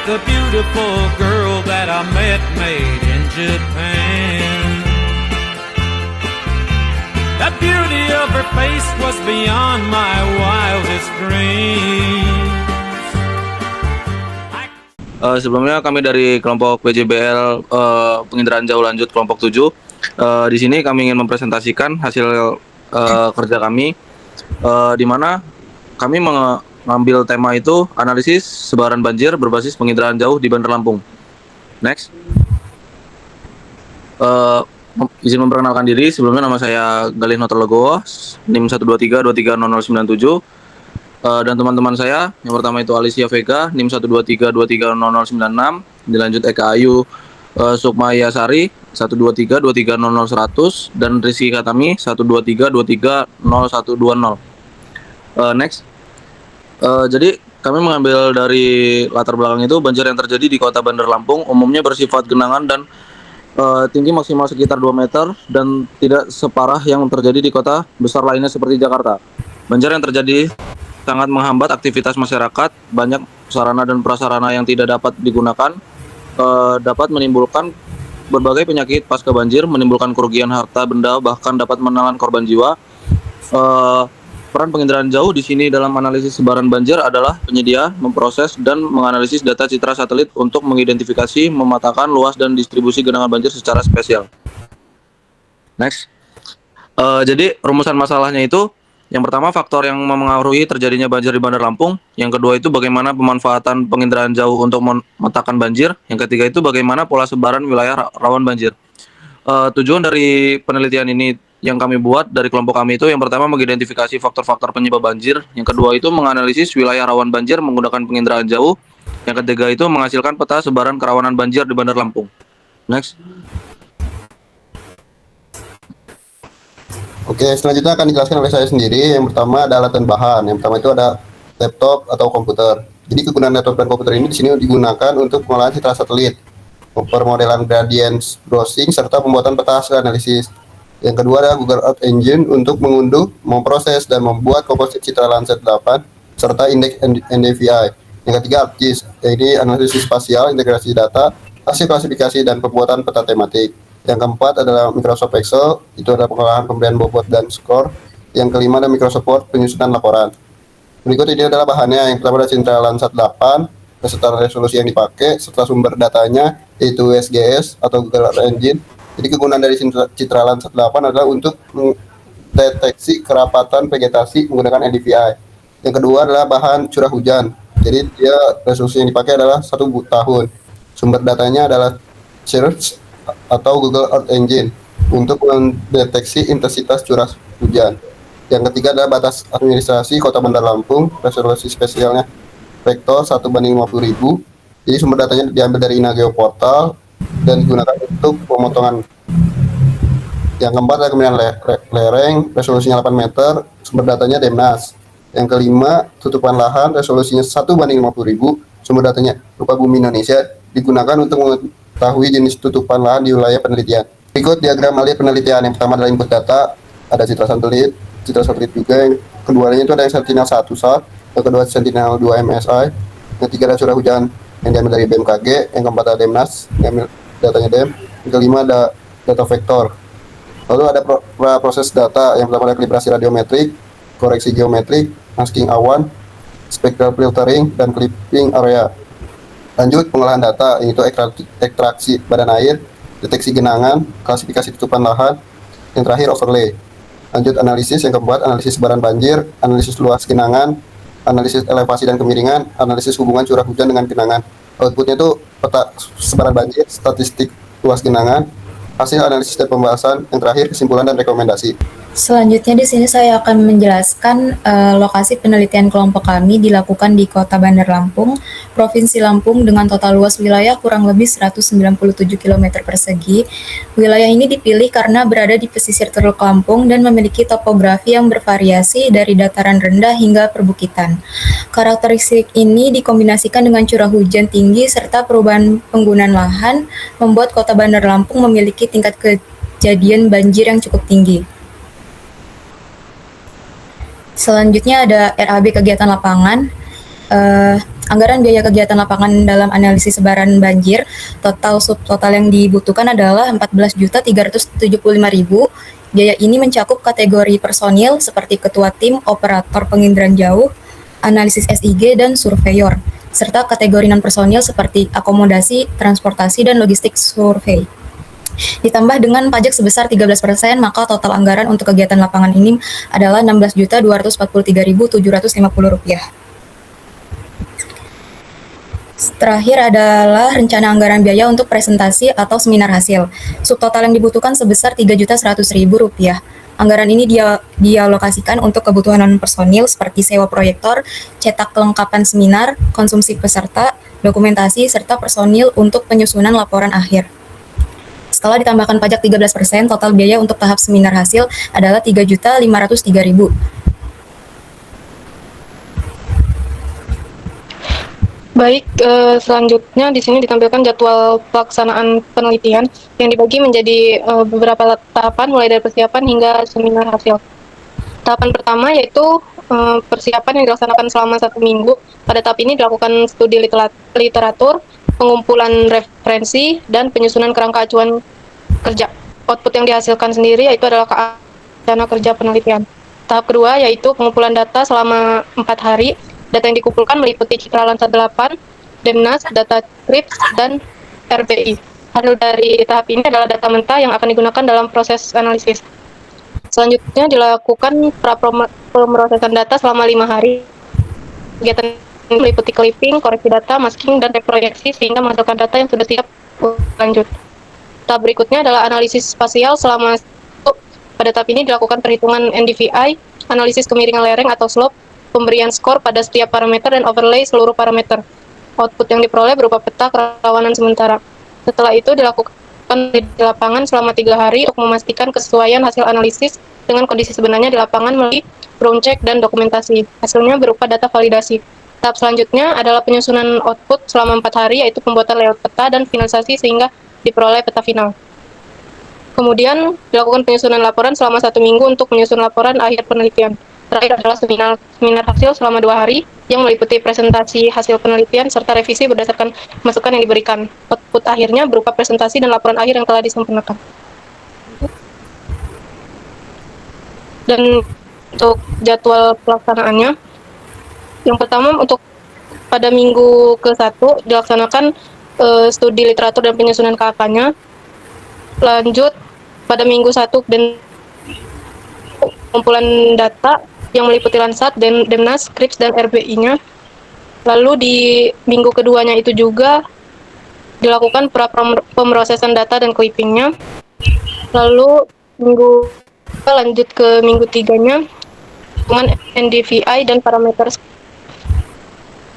the beautiful girl that I met made in Japan. The beauty of her face was beyond my wildest dreams. Sebelumnya kami dari kelompok PJBL penginderaan jauh lanjut kelompok 7. Di sini kami ingin mempresentasikan hasil kerja kami, di mana kami mengambil tema itu analisis sebaran banjir berbasis penginderaan jauh di Bandar Lampung. Next. Izin memperkenalkan diri. Sebelumnya nama saya Galih Noterlegowo, NIM 123230097. Dan teman-teman saya, yang pertama itu Alicia Vega, NIM 123230096, dilanjut Eka Ayu Sukmaya Sari 1232300100, dan Rizky Katami 123230120. Next. Jadi kami mengambil dari latar belakang itu, banjir yang terjadi di kota Bandar Lampung umumnya bersifat genangan dan tinggi maksimal sekitar 2 meter dan tidak separah yang terjadi di kota besar lainnya seperti Jakarta. Banjir yang terjadi sangat menghambat aktivitas masyarakat, banyak sarana dan prasarana yang tidak dapat digunakan, dapat menimbulkan berbagai penyakit pasca banjir, menimbulkan kerugian harta benda, bahkan dapat menelan korban jiwa. Peran penginderaan jauh di sini dalam analisis sebaran banjir adalah penyedia, memproses, dan menganalisis data citra satelit untuk mengidentifikasi, memetakan luas dan distribusi genangan banjir secara spesial. Next. Jadi rumusan masalahnya itu, yang pertama, faktor yang mempengaruhi terjadinya banjir di Bandar Lampung. Yang kedua itu bagaimana pemanfaatan penginderaan jauh untuk memetakan banjir. Yang ketiga itu bagaimana pola sebaran wilayah rawan banjir. Tujuan dari penelitian ini yang kami buat dari kelompok kami itu, yang pertama mengidentifikasi faktor-faktor penyebab banjir. Yang kedua itu menganalisis wilayah rawan banjir menggunakan penginderaan jauh. Yang ketiga itu menghasilkan peta sebaran kerawanan banjir di Bandar Lampung. Next. Oke, selanjutnya akan dijelaskan oleh saya sendiri. Yang pertama ada alat dan bahan. Yang pertama itu ada laptop atau komputer. Jadi kegunaan laptop dan komputer ini di sini digunakan untuk pengolahan citra satelit, permodelan gradient browsing, serta pembuatan peta hasil analisis. Yang kedua ada Google Earth Engine untuk mengunduh, memproses, dan membuat komposit citra Landsat 8 serta indeks NDVI. Yang ketiga ArcGIS, yaitu analisis spasial, integrasi data, hasil klasifikasi, dan pembuatan peta tematik. Yang keempat adalah Microsoft Excel, itu adalah pengolahan pemberian bobot dan skor. Yang kelima ada Microsoft Word, penyusunan laporan. Berikut ini adalah bahannya. Yang pertama ada citra Landsat 8 beserta resolusi yang dipakai serta sumber datanya, yaitu SGS atau Google Earth Engine. Jadi kegunaan dari citra Landsat 8 adalah untuk mendeteksi kerapatan vegetasi menggunakan NDVI. Yang kedua adalah bahan curah hujan. Jadi dia resolusi yang dipakai adalah 1 tahun. Sumber datanya adalah Search atau Google Earth Engine untuk mendeteksi intensitas curah hujan. Yang ketiga adalah batas administrasi Kota Bandar Lampung, resolusi spesialnya vektor 1:50.000. Jadi sumber datanya diambil dari Inageo Portal dan digunakan untuk pemotongan. Yang keempat adalah kemudian lereng, resolusinya 8 meter, sumber datanya Demnas. Yang kelima, tutupan lahan, resolusinya 1:50.000, sumber datanya Rupa Bumi Indonesia, digunakan untuk mengetahui jenis tutupan lahan di wilayah penelitian. Berikut diagram alih penelitian. Yang pertama adalah input data, ada citra satelit juga. Yang keduanya itu ada yang Sentinel-1 SAR, yang kedua Sentinel-2 MSI, yang ketiga ada curah hujan yang diambil dari BMKG, yang keempat ada Demnas, yang ambil datanya DEM, yang kelima ada data vektor. Lalu ada proses data, yang pertama ada kalibrasi radiometrik, koreksi geometrik, masking awan, spectral filtering, dan clipping area. Lanjut pengolahan data, yaitu ekstraksi badan air, deteksi genangan, klasifikasi tutupan lahan, yang terakhir overlay. Lanjut analisis, yang keempat analisis sebaran banjir, analisis luas genangan, analisis elevasi dan kemiringan, analisis hubungan curah hujan dengan genangan. Outputnya itu peta sebaran banjir, statistik luas genangan, hasil analisis dan pembahasan, yang terakhir kesimpulan dan rekomendasi. Selanjutnya di sini saya akan menjelaskan lokasi penelitian kelompok kami dilakukan di Kota Bandar Lampung, Provinsi Lampung dengan total luas wilayah kurang lebih 197 km persegi. Wilayah ini dipilih karena berada di pesisir Teluk Lampung dan memiliki topografi yang bervariasi dari dataran rendah hingga perbukitan. Karakteristik ini dikombinasikan dengan curah hujan tinggi serta perubahan penggunaan lahan, membuat Kota Bandar Lampung memiliki tingkat kejadian banjir yang cukup tinggi. Selanjutnya ada RAB kegiatan lapangan. Anggaran biaya kegiatan lapangan dalam analisis sebaran banjir, total subtotal yang dibutuhkan adalah 14.375.000. Biaya ini mencakup kategori personil seperti ketua tim, operator penginderaan jauh, analisis SIG, dan surveyor, serta kategori non-personil seperti akomodasi, transportasi, dan logistik survei. Ditambah dengan pajak sebesar 13%, maka total anggaran untuk kegiatan lapangan ini adalah Rp16.243.750. Terakhir adalah rencana anggaran biaya untuk presentasi atau seminar hasil. Subtotal yang dibutuhkan sebesar Rp3.100.000. Anggaran ini dialokasikan untuk kebutuhan non-personil seperti sewa proyektor, cetak kelengkapan seminar, konsumsi peserta, dokumentasi, serta personil untuk penyusunan laporan akhir. Setelah ditambahkan pajak 13%, total biaya untuk tahap seminar hasil adalah Rp3.503.000. Baik, selanjutnya di sini ditampilkan jadwal pelaksanaan penelitian yang dibagi menjadi beberapa tahapan mulai dari persiapan hingga seminar hasil. Tahapan pertama yaitu persiapan yang dilaksanakan selama 1 minggu. Pada tahap ini dilakukan studi literatur, pengumpulan referensi, dan penyusunan kerangka acuan kerja. Output yang dihasilkan sendiri yaitu adalah rencana kerja penelitian. Tahap kedua yaitu pengumpulan data selama 4 hari. Data yang dikumpulkan meliputi citra Landsat 8, Demnas, data CRIPS, dan RBI. Hasil dari tahap ini adalah data mentah yang akan digunakan dalam proses analisis. Selanjutnya dilakukan pemrosesan data selama 5 hari. Kegiatan ini meliputi clipping, koreksi data, masking, dan reproyeksi sehingga menghasilkan data yang sudah siap lanjut. Tahap berikutnya adalah analisis spasial selama pada tahap ini dilakukan perhitungan NDVI, analisis kemiringan lereng atau slope, pemberian skor pada setiap parameter dan overlay seluruh parameter. Output yang diperoleh berupa peta kerawanan sementara. Setelah itu dilakukan di lapangan selama 3 hari untuk memastikan kesesuaian hasil analisis dengan kondisi sebenarnya di lapangan melalui ground check dan dokumentasi. Hasilnya berupa data validasi. Tahap selanjutnya adalah penyusunan output selama 4 hari, yaitu pembuatan layout peta dan finalisasi sehingga diperoleh peta final. Kemudian dilakukan penyusunan laporan selama 1 minggu untuk menyusun laporan akhir penelitian. Terakhir adalah seminar hasil selama 2 hari yang meliputi presentasi hasil penelitian serta revisi berdasarkan masukan yang diberikan. Output akhirnya berupa presentasi dan laporan akhir yang telah disempurnakan. Dan untuk jadwal pelaksanaannya, yang pertama untuk pada minggu ke-1 dilaksanakan studi literatur dan penyusunan KAK-nya. Lanjut pada minggu 1 dan kumpulan data yang meliputi Landsat, Demnas, CRIPS, dan RBI-nya. Lalu di minggu keduanya itu juga dilakukan pemrosesan data dan clipping-nya. Lalu lanjut ke minggu 3-nya dengan NDVI dan parameter.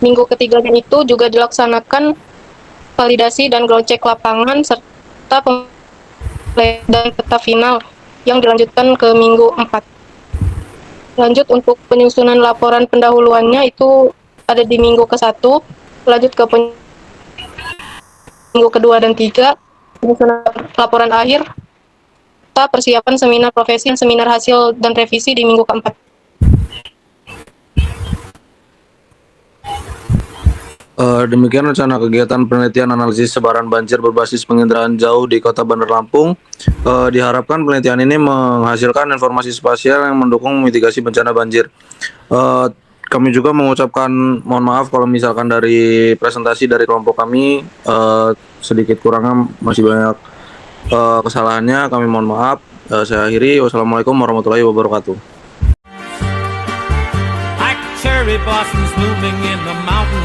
Minggu ketiganya itu juga dilaksanakan validasi dan ground check lapangan serta dan peta final yang dilanjutkan ke minggu 4. Lanjut untuk penyusunan laporan pendahuluannya itu ada di minggu ke-1, lanjut ke minggu kedua dan 3, penyusunan laporan akhir, serta persiapan seminar profesi dan seminar hasil dan revisi di minggu ke-4. Demikian rencana kegiatan penelitian analisis sebaran banjir berbasis penginderaan jauh di Kota Bandar Lampung. Diharapkan penelitian ini menghasilkan informasi spasial yang mendukung mitigasi bencana banjir. Kami juga mengucapkan mohon maaf kalau misalkan dari presentasi dari kelompok kami sedikit kurangnya masih banyak kesalahannya. Kami mohon maaf. Saya akhiri. Wassalamualaikum warahmatullahi wabarakatuh. Like cherry blossoms blooming in the mountain